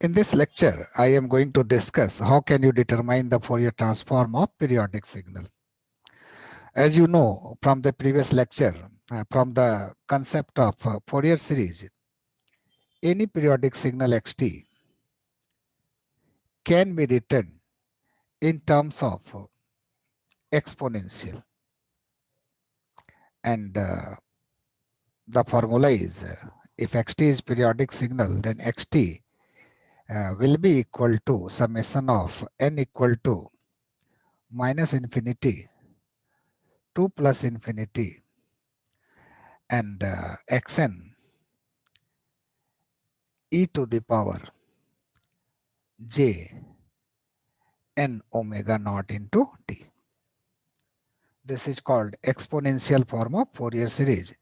In this lecture, I am going to discuss how can you determine the Fourier transform of periodic signal. As you know from the previous lecture, from the concept of Fourier series, any periodic signal xt can be written in terms of exponential, and the formula is if xt is periodic signal, then xt will be equal to summation of n equal to minus infinity to plus infinity and xn e to the power j n omega naught into t. This is called exponential form of Fourier series.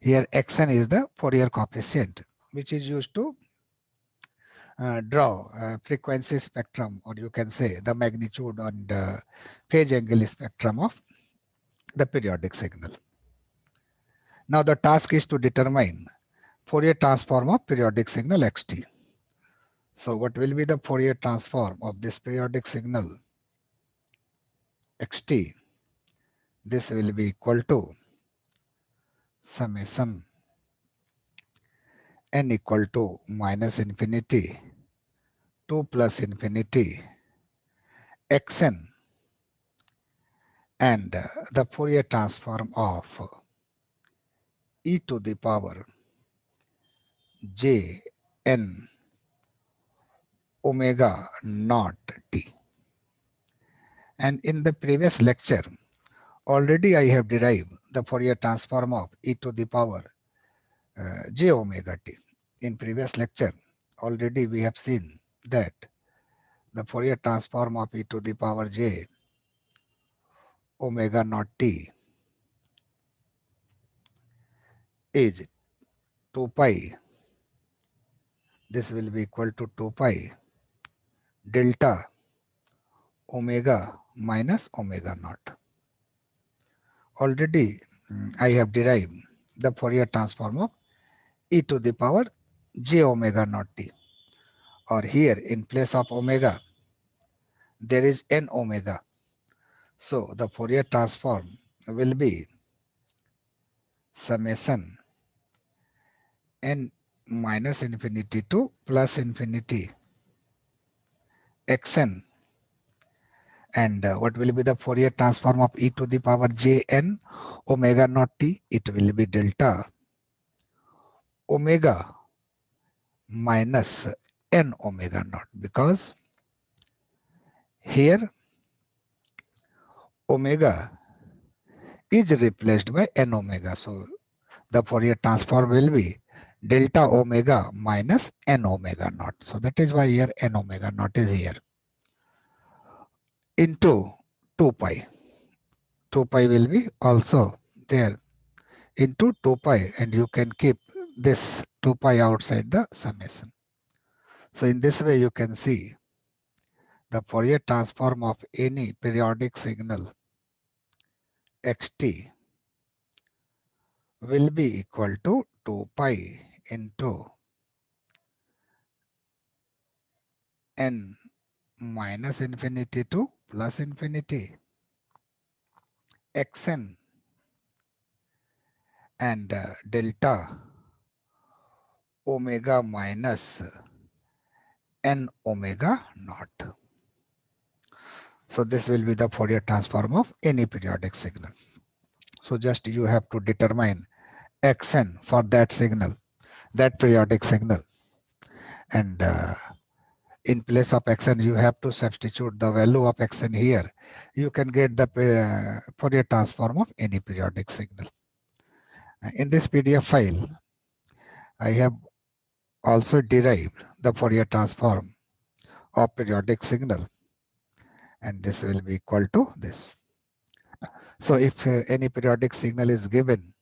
Here xn is the Fourier coefficient, which is used to draw frequency spectrum, or you can say the magnitude and phase angle spectrum of the periodic signal. Now the task is to determine Fourier transform of periodic signal xt. So what will be the Fourier transform of this periodic signal xt? This will be equal to summation n equal to minus infinity to plus infinity xn and the Fourier transform of e to the power j n omega naught t. And in the previous lecture, already I have derived the Fourier transform of e to the power j omega t. In previous lecture, already we have seen that the Fourier transform of e to the power j omega naught t is 2 pi. This will be equal to 2 pi delta omega minus omega naught. Already I have derived the Fourier transform of e to the power j omega naught t. Or here in place of omega, there is n omega. So the Fourier transform will be summation n minus infinity to plus infinity xn, and what will be the Fourier transform of e to the power j n omega naught t? It will be delta omega minus n omega naught, because here omega is replaced by n omega. So the Fourier transform will be delta omega minus n omega naught. So that is why here n omega naught is here into 2 pi. 2 pi will be also there into 2 pi, and you can keep this 2 pi outside the summation. So in this way you can see the Fourier transform of any periodic signal xt will be equal to 2 pi into n minus infinity to plus infinity xn and delta omega minus n omega naught. So this will be the Fourier transform of any periodic signal. So just you have to determine xn for that signal, that periodic signal, and in place of xn you have to substitute the value of xn here. You can get the Fourier transform of any periodic signal. In this PDF file, I have also derived the Fourier transform of periodic signal, and this will be equal to this. So if any periodic signal is given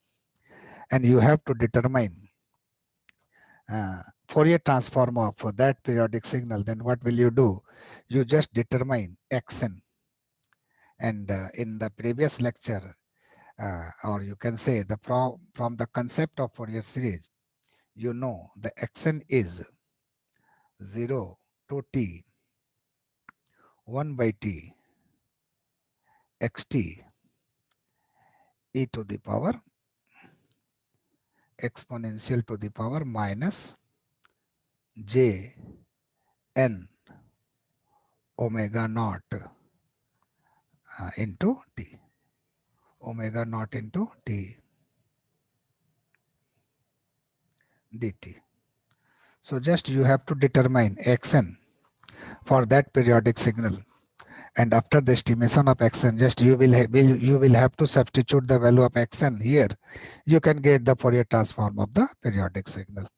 and you have to determine Fourier transform of that periodic signal, then what will you do? You just determine xn. And in the previous lecture, or you can say the from the concept of Fourier series, you know the xn is 0, to t 1 by t xt e to the power exponential to the power minus j n omega naught into t, omega naught into t dt. So just you have to determine xn for that periodic signal, and after the estimation of xn, just you will have to substitute the value of xn here. You can get the Fourier transform of the periodic signal.